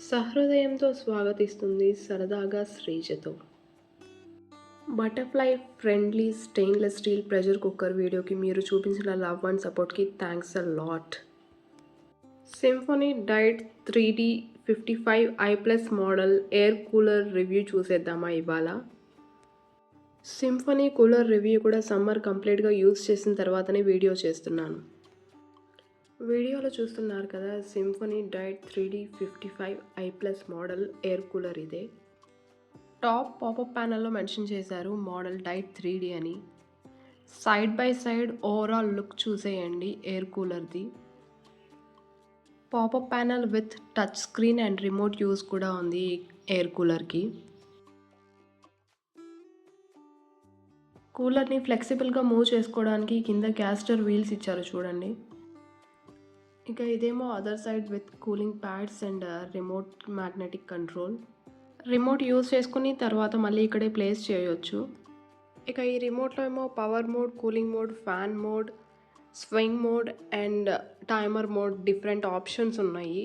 సహృదయంతో స్వాగతిస్తుంది సరదాగా శ్రీజతో. Butterfly friendly stainless steel pressure cooker వీడియోకి మీరు చూపించిన లవ్ అండ్ సపోర్ట్‌కి thanks a lot. Symphony diet 3D 55i+ model air cooler review చూసేద్దామా ఇవాళ? సింఫనీ కూలర్ రివ్యూ కూడా సమ్మర్ కంప్లీట్‌గా యూజ్ చేసిన తర్వాతనే వీడియో చేస్తున్నాను. వీడియోలో చూస్తున్నారు కదా, Symphony diet 3D 55i+ model air cooler ఇదే. టాప్ పాపప్ ప్యానెల్లో మెన్షన్ చేశారు మోడల్ డైట్ 3D అని. Side by side overall look చూసేయండి ఎయిర్ కూలర్ది. Popup panel with touch screen and remote use కూడా ఉంది ఎయిర్ కూలర్కి. కూలర్ని ఫ్లెక్సిబుల్గా మూవ్ చేసుకోవడానికి కింద క్యాస్టర్ వీల్స్ ఇచ్చారు చూడండి. ఇక ఇదేమో other side with cooling pods and remote magnetic control. Remote use చేసుకుని తర్వాత మళ్ళీ ఇక్కడే ప్లేస్ చేయొచ్చు. ఇక ఈ రిమోట్లో ఏమో power mode, cooling mode, fan mode, swing mode and timer mode different options ఉన్నాయి.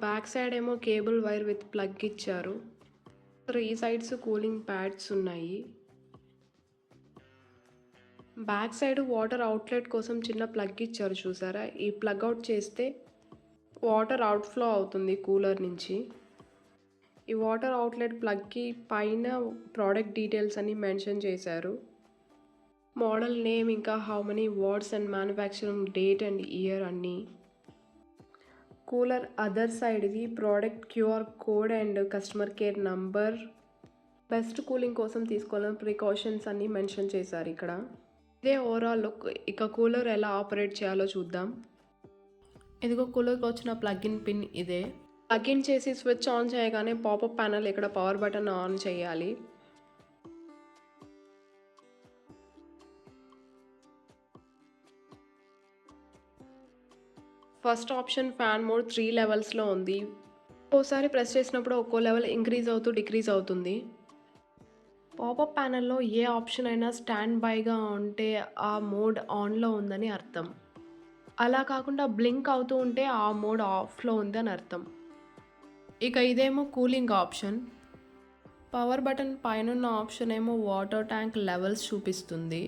బ్యాక్ సైడ్ ఏమో కేబుల్ వైర్ విత్ ప్లగ్ ఇచ్చారు. 3 సైడ్స్ కూలింగ్ ప్యాడ్స్ ఉన్నాయి. బ్యాక్ సైడ్ వాటర్ అవుట్లెట్ కోసం చిన్న ప్లగ్ ఇచ్చారు చూసారా. ఈ ప్లగ్ అవుట్ చేస్తే వాటర్ అవుట్ఫ్లో అవుతుంది కూలర్ నుంచి. ఈ వాటర్ అవుట్లెట్ ప్లగ్కి పైన ప్రోడక్ట్ డీటెయిల్స్ అన్ని మెన్షన్ చేశారు. మోడల్ నేమ్, ఇంకా how many watts and manufacturing date and year అన్నీ. కూలర్ అదర్ సైడ్ది product QR code and customer care number, best cooling కోసం తీసుకోవాలని ప్రికాషన్స్ అన్నీ మెన్షన్ చేశారు ఇక్కడ. ఇదే ఓవరాల్ లుక్. ఇక కూలర్ ఎలా ఆపరేట్ చేయాలో చూద్దాం. ఇదిగో కూలర్కి వచ్చిన ప్లగ్ఇన్ పిన్ ఇదే. ప్లగ్ఇన్ చేసి స్విచ్ ఆన్ చేయగానే పాపప్ ప్యానెల్ ఇక్కడ పవర్ బటన్ ఆన్ చేయాలి. ఫస్ట్ ఆప్షన్ ఫ్యాన్ మోడ్ 3 లెవెల్స్లో ఉంది. ఓసారి ప్రెస్ చేసినప్పుడు ఒక్కో లెవెల్ ఇంక్రీజ్ అవుతూ డిక్రీజ్ అవుతుంది. పాపప్ ప్యానెల్లో ఏ ఆప్షన్ అయినా స్టాండ్ బైగా ఉంటే ఆ మోడ్ ఆన్లో ఉందని అర్థం. అలా కాకుండా బ్లింక్ అవుతూ ఉంటే ఆ మోడ్ ఆఫ్లో ఉందని అర్థం. ఇక ఇదేమో కూలింగ్ ఆప్షన్. పవర్ బటన్ పైనున్న ఆప్షన్ ఏమో వాటర్ ట్యాంక్ లెవెల్స్ చూపిస్తుంది.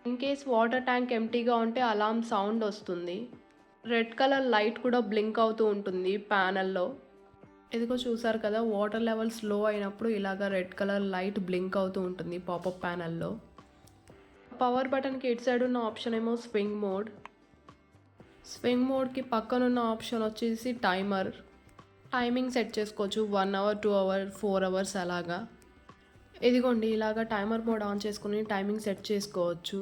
ఇన్ కేస్ వాటర్ ట్యాంక్ ఎంటీగా ఉంటే అలారం సౌండ్ వస్తుంది. రెడ్ కలర్ లైట్ కూడా బ్లింక్ అవుతూ ఉంటుంది ప్యానెల్లో. ఇదిగో చూసారు కదా, వాటర్ లెవెల్స్ లో అయినప్పుడు ఇలాగ రెడ్ కలర్ లైట్ బ్లింక్ అవుతూ ఉంటుంది పాపప్ ప్యానెల్లో. పవర్ బటన్కి ఇటు సైడ్ ఉన్న ఆప్షన్ ఏమో స్వింగ్ మోడ్. స్వింగ్ మోడ్కి పక్కనున్న ఆప్షన్ వచ్చేసి టైమర్. టైమింగ్ సెట్ చేసుకోవచ్చు, 1 hour 2 hour 4 hours అలాగా. ఇదిగోండి ఇలాగ టైమర్ మోడ్ ఆన్ చేసుకుని టైమింగ్ సెట్ చేసుకోవచ్చు.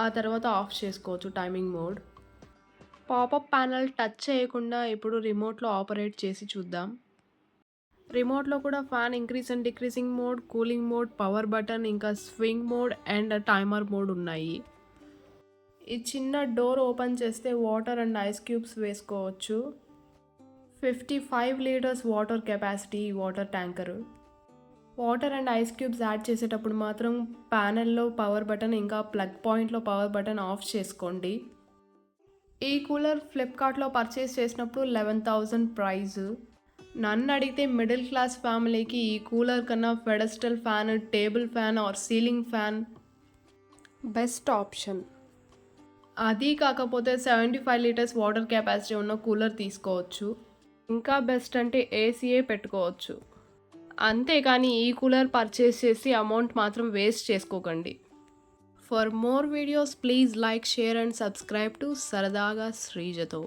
ఆ తర్వాత ఆఫ్ చేసుకోవచ్చు timing mode. Popup panel touch చేయకుండా ఇప్పుడు రిమోట్లో ఆపరేట్ చేసి చూద్దాం. రిమోట్లో కూడా fan increase and decreasing mode, cooling mode, power button, ఇంకా swing mode and timer mode ఉన్నాయి. ఈ చిన్న డోర్ ఓపెన్ చేస్తే వాటర్ అండ్ ఐస్ క్యూబ్స్ వేసుకోవచ్చు. 55 litres water capacity water tanker. Water and ice cubes add చేసేటప్పుడు మాత్రం ప్యానెల్లో పవర్ బటన్ ఇంకా ప్లగ్ పాయింట్లో పవర్ బటన్ ఆఫ్ చేసుకోండి. ఈ కూలర్ ఫ్లిప్కార్ట్లో పర్చేస్ చేసినప్పుడు 11,000 ప్రైస్. నన్ను అడిగితే మిడిల్ క్లాస్ ఫ్యామిలీకి ఈ కూలర్ కన్నా pedestal fan, table fan or ceiling fan best option. అది కాకపోతే 75 లీటర్స్ వాటర్ కెపాసిటీ ఉన్న కూలర్ తీసుకోవచ్చు. ఇంకా బెస్ట్ అంటే ఏసీయే పెట్టుకోవచ్చు. అంతేకాని ఈ కూలర్ పర్చేస్ చేసి అమౌంట్ మాత్రం వేస్ట్ చేసుకోకండి. For more videos, please like, share and subscribe to Saradaga Srijato.